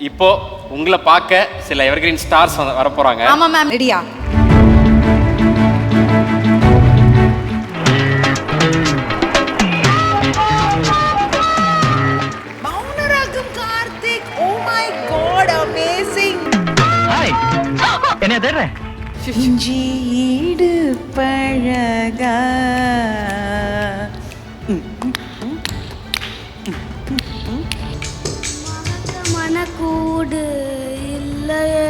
இப்போ உங்களை பார்க்க சில எவர்கிரீன் ஸ்டார்ஸ் வர போறாங்க. ஆமா மேம், ரெடியா? மௌனராகம் கார்த்திக், ஓ மை காட், அமேசிங். ஹாய், என்ன தேடுற? இஞ்சியீடு பழகா மனக்கூடு இல்லையே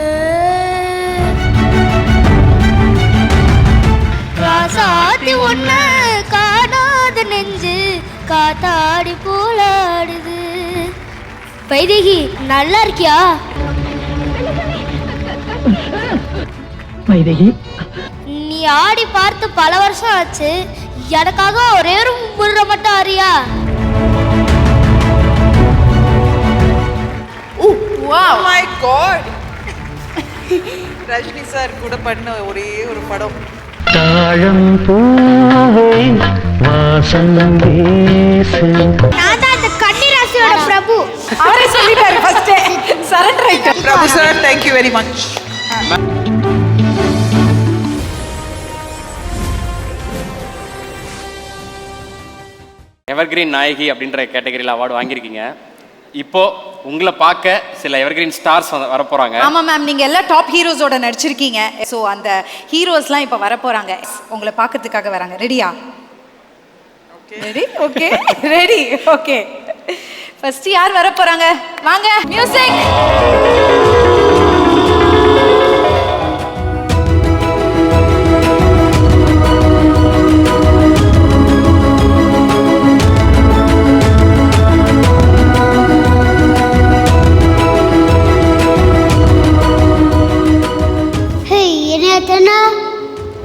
ராசாத்தி ஒண்ணு காணாத நெஞ்சு காத்தாடி போலாடுது. வைதேகி நல்லா இருக்கியா? வைதேகி, நீ ஆடி பார்த்து பல வருஷம் ஆச்சு. எனக்காக ஒரே ஒரு முறை மட்டும் ஆறியா? Oh my god. Rajini sir கூட பண்ண ஒரே ஒரு படம். தாழம் பூவே வாசம் வீசு. நான் தான் அந்த கன்னிராசியோட பிரபு. அவரே சொல்லிட்டாரு ஃபர்ஸ்ட். சரண்டர் ஆயிட்டாரு. Prabhu sir, thank you very much. Evergreen நாயகி அப்படின்ற கேட்டகரியில் அவார்டு வாங்கியிருக்கீங்க. இப்போ உங்களை பார்க்க சில எவர்கிரீன் ஸ்டார்ஸ் வர போறாங்க. ஆமா மேம், நீங்க எல்லா டாப் ஹீரோஸோட நடிச்சிருக்கீங்க. ஸோ அந்த ஹீரோஸ்லாம் இப்போ வர போறாங்க, உங்களை பார்க்கறதுக்காக வராங்க. ரெடியா? Ready? Okay, ready. Okay, first யார் வர போறாங்க? வாங்க, மியூசிக்.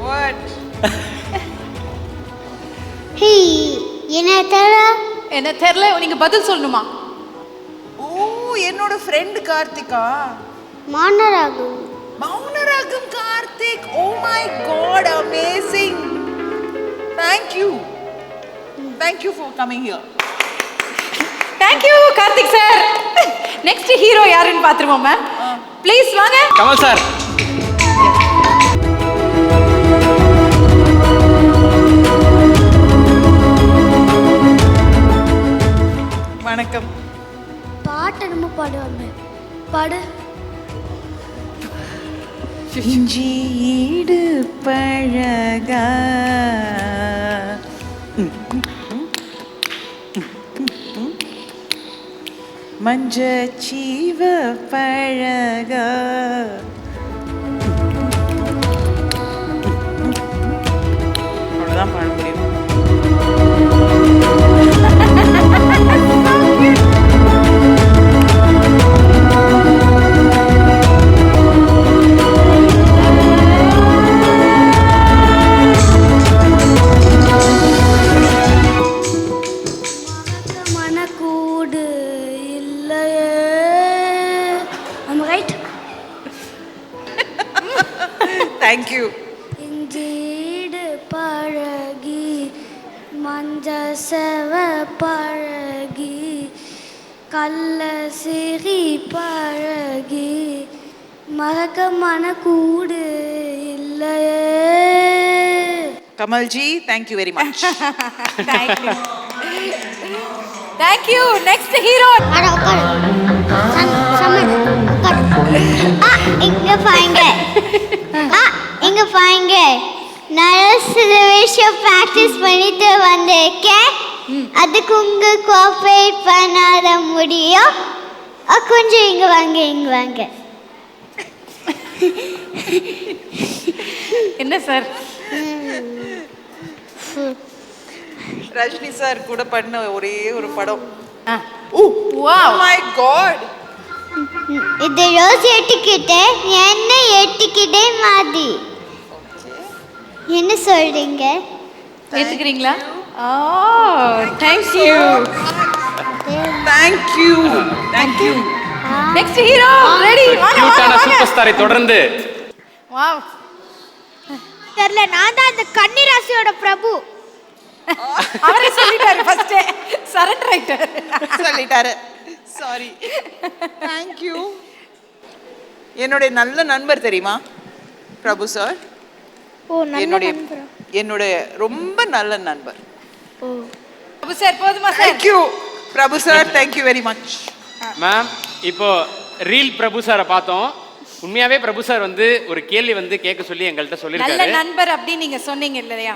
What? என்ன தெரியல, நீங்க பதில் சொல்லணுமா? ஓ, என்னோட friend Karthika. Mouna Ragam. Mouna Ragam Karthik, O my God, amazing. Thank you for coming here. Thank you Karthik sir. Next hero யாருன்னு பாத்துருவோம் மேம். ப்ளீஸ் வாங்க. கமல் சார். வணக்கம். பாட்டு என்னமோ பாடுவாங்க, பாடு. இஞ்சியீடு பழகா மஞ்சச்சீவ பழகா அவ்வளோதான் பாட முடியும். மனக்கூடு இல்லையே. I'm right? Thank you. இஞ்சீடு பழகி மஞ்ச செவ பழகி கள்ள சிறி பழகி மறக்க மனக்கூடு இல்லையே. Kamalji, thank you very much. Thank you. Next hero. இங்க பாருங்க, நான் சில விஷயம் ப்ராக்டிஸ் பண்ணிட்டு வந்திருக்கேன். அதுக்கு உங்க கோஆபரேட் பண்ணாத முடியும். கொஞ்சம் இங்க வாங்க, இங்க வாங்க. என்ன சார்? ரஜினி சார் கூட பண்ண ஒரே ஒரு படம். Oh Oh my god. இது ரோஸ் எட்டுக்கிட்டே என்ன எட்டுக்கிட்டே மாதிரி. என்ன சொல்றீங்க? ஏத்துக்கிறீங்களா? Oh, thank you. Thank you. Next hero. Ready? வாங்க கியூட்டான வாங்க. சூப்பர் ஸ்டாரை தொடர்ந்து வாவ். தெரியல, நான் தான் அந்த கன்னிராசியோட பிரபு. அவரே சொல்லிட்டாரு ஃபர்ஸ்ட். சரண்டர் ஆயிட்டாரு. சாரி. Thank you. என்னுடைய நல்ல நண்பர் தெரியுமா பிரபு சார்? ஓ நல்ல என்னுடைய நண்பரா? என்னுடைய ரொம்ப நல்ல நண்பர். ஓ பிரபு சார் போதுமா sir? Thank you Prabhu sir. Thank you very much. Ma'am இப்போ ரீல் பிரபு சாரை பார்த்தோம். உண்மையாவே பிரபு சார் வந்து ஒரு கேள்வி வந்து கேட்க சொல்லி எங்கள்கிட்ட நல்ல சொல்லியிருக்காரு. நண்பர் அப்படின்னு நீங்க சொன்னீங்க இல்லையா?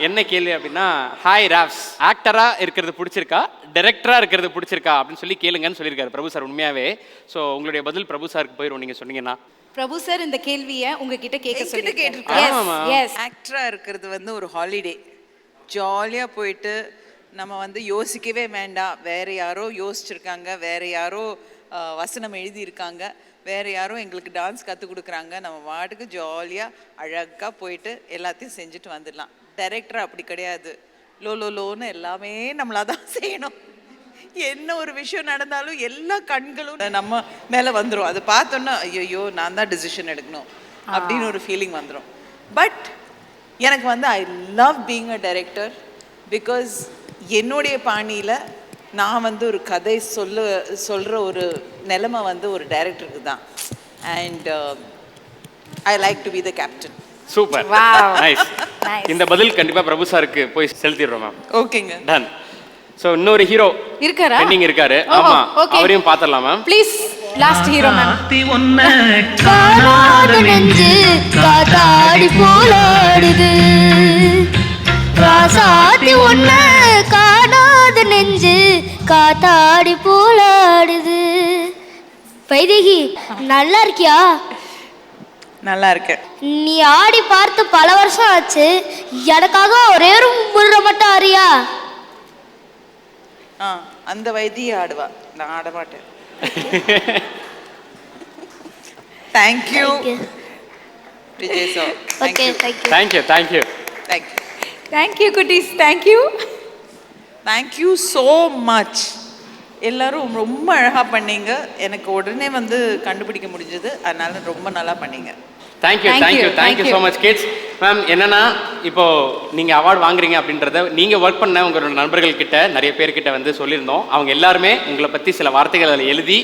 என்ன கேள்வி அப்படின்னா, ஹாய் ராப்ஸ், ஆக்டரா இருக்கிறது பிடிச்சிருக்கா, டைரக்டரா இருக்கிறது பிடிச்சிருக்கா அப்படின்னு சொல்லி கேளுங்கன்னு சொல்லியிருக்காரு பிரபு சார். உண்மையாவே ஸோ உங்களுடைய பதில் பிரபு சாருக்கு போயிடும் நீங்க சொன்னீங்கன்னா. பிரபு சார் இந்த கேள்வியை உங்ககிட்ட கேட்க என்கிட்ட சொல்லி கேட்டிருக்காரு. ஆமாமா. எஸ் ஆக்டரா இருக்கிறது வந்து ஒரு ஹாலிடே. ஜாலியா போயிட்டு நம்ம வந்து யோசிக்கவே வேண்டாம். வேற யாரோ யோசிச்சிருக்காங்க, வேற யாரோ வசனம் எழுதியிருக்காங்க, வேற யாரும் எங்களுக்கு டான்ஸ் கற்றுக் கொடுக்குறாங்க. நம்ம வாட்டுக்கு ஜாலியாக அழகாக போயிட்டு எல்லாத்தையும் செஞ்சுட்டு வந்துடலாம். டைரக்டர் அப்படி கிடையாது. லோன்னு எல்லாமே நம்மளாக தான் செய்யணும். என்ன ஒரு விஷயம் நடந்தாலும் எல்லா கண்களும் நம்ம மேலே வந்துடும். அதை பார்த்தோன்னா ஐயோ நான் தான் டிசிஷன் எடுக்கணும் அப்படின்னு ஒரு ஃபீலிங் வந்துடும். பட் எனக்கு வந்து I love being a director. Because என்னுடைய பாணியில் நான் வந்து ஒரு கதை சொல்கிற ஒரு நிலைமை வந்து ஒரு டைரக்டருக்கு தான். And I like to be the captain. Super, Wow. Nice. Nice. இந்த பதில் கண்டிப்பா பிரபு சாருக்கு போய் செலுத்திடுறோம் மேம். ஓகேங்க. டன். ஸோ இன்னொரு ஹீரோ இருக்காரா? பெண்டிங் இருக்காரு. ஓ, ஆமா, okay. அவரையும் பார்த்துடலாம் ma'am. Please last hero ma'am. ஆத்தி ஒன்ன காணாத நெஞ்சு காத்தாடி போலாடுது, ராசாத்தி ஒன்ன காணாத நெஞ்சு காத்தாடி போலாடுது. வைதேகி நல்லா இருக்கியா? நல்லா இருக்கேன். நீ ஆடி பார்த்து பல வருஷம் ஆச்சு, எனக்காக ஒரே ஒரு முறை மட்டும் ஆறியா? அந்த வைத்திய ஆடுவா, நான் ஆட மாட்டேன். Thank you Vijay sir. Okay thank you. Thank you thank you thank you thank you குட்டீஸ், தேங்க்யூ. Thank you so much. எல்லாரும் ரொம்ப அழகாக பண்ணீங்க. எனக்கு உடனே வந்து கண்டுபிடிக்க முடிஞ்சது. அதனால ரொம்ப நல்லா பண்ணீங்க. Thank you Thank thank you you, thank you thank so you. Much kids. Ma'am என்னன்னா, இப்போ நீங்க அவார்டு வாங்குறீங்க அப்படின்றத நீங்க ஒர்க் பண்ண உங்களோட நண்பர்கள் கிட்ட நிறைய பேர்கிட்ட வந்து சொல்லியிருந்தோம். அவங்க எல்லாருமே உங்களை பத்தி சில வார்த்தைகள் அதில் எழுதி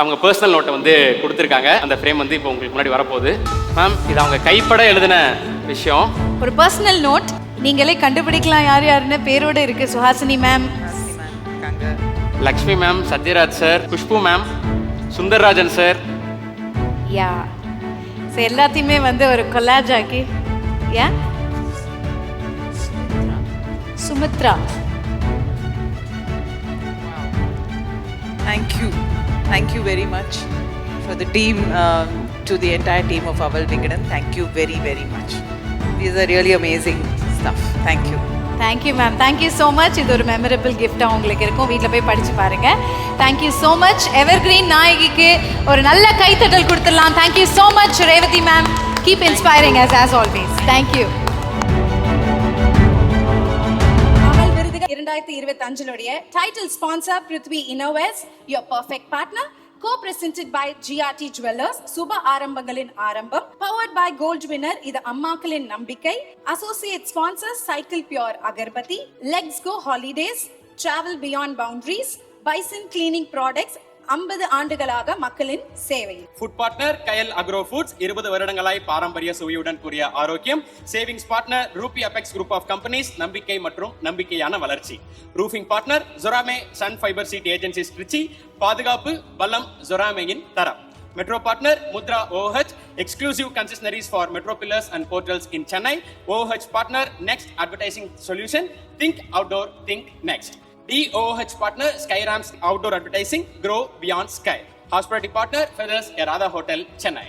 அவங்க பர்சனல் நோட்டை வந்து கொடுத்துருக்காங்க. அந்த ஃப்ரேம் வந்து இப்போ உங்களுக்கு முன்னாடி வரப்போகுது. மேம் இது அவங்க கைப்பட எழுதின விஷயம். ஒரு பர்சனல் நோட், நீங்களே கண்டுபிடிக்கலாம் யார் யாருன்னு. பேரோட இருக்கு. Suhasini ma'am, Lakshmi ma'am, Sathyaraj sir, Khushbu ma'am, Sundarrajan sir. Yeah so எல்லாத்தையுமே வந்து ஒரு கொலாஜ் ஆக்கி, yeah Sumithra. Thank you very much for the team, to the entire team of Aval Vingadan. Thank you very, very much. These are really amazing stuff. Thank you. Thank you ma'am, thank you so much. இது ஒரு memorable கிஃப்டாக உங்களுக்கு இருக்கும். வீட்டில் போய் படித்து பாருங்க. Thank you so much. Evergreen நாயகிக்கு ஒரு நல்ல கைத்தட்டல் கொடுத்துடலாம். Thank you so much Revathi ma'am. Keep inspiring as always. Thank you. Amal விருதுகள் 2025 டைட்டில் ஸ்பான்சர் பிருத்வி இன்னோவேஸ், your perfect partner. Co-presented by GRT Jewelers, சுப ஆரம்பங்களின் ஆரம்பம். Powered by Gold Winner, இது அம்மாக்களின் நம்பிக்கை. Associate sponsors, Cycle Pure Agarbatti, Legs Go Holidays, Travel Beyond Boundaries, Bison Cleaning Products, 50 ஆண்டுகளாக மக்களின் சேவை. Food partner Kayal agro foods, 20 வருடங்களாய் பாரம்பரிய சுவையுடன் கூடிய ஆரோக்கியம். Savings partner ruby apex group of companies, நம்பிக்கை மற்றும் நம்பிக்கையான வளர்ச்சி. ரூஃபிங் பார்ட்னர் ஜொராமே sun fibre sheet agencies Trichy, பாதுகாப்பு பலம் ஜொராமேயின் தரம். Metro partner Mudra OH, exclusive concessionaries for metro pillars and portals in Chennai. OH partner Next Advertising Solution, think outdoor, think next. DOH partner Skyrams Outdoor Advertising, grow beyond sky. Hospitality partner Feathers Erada Hotel, Chennai.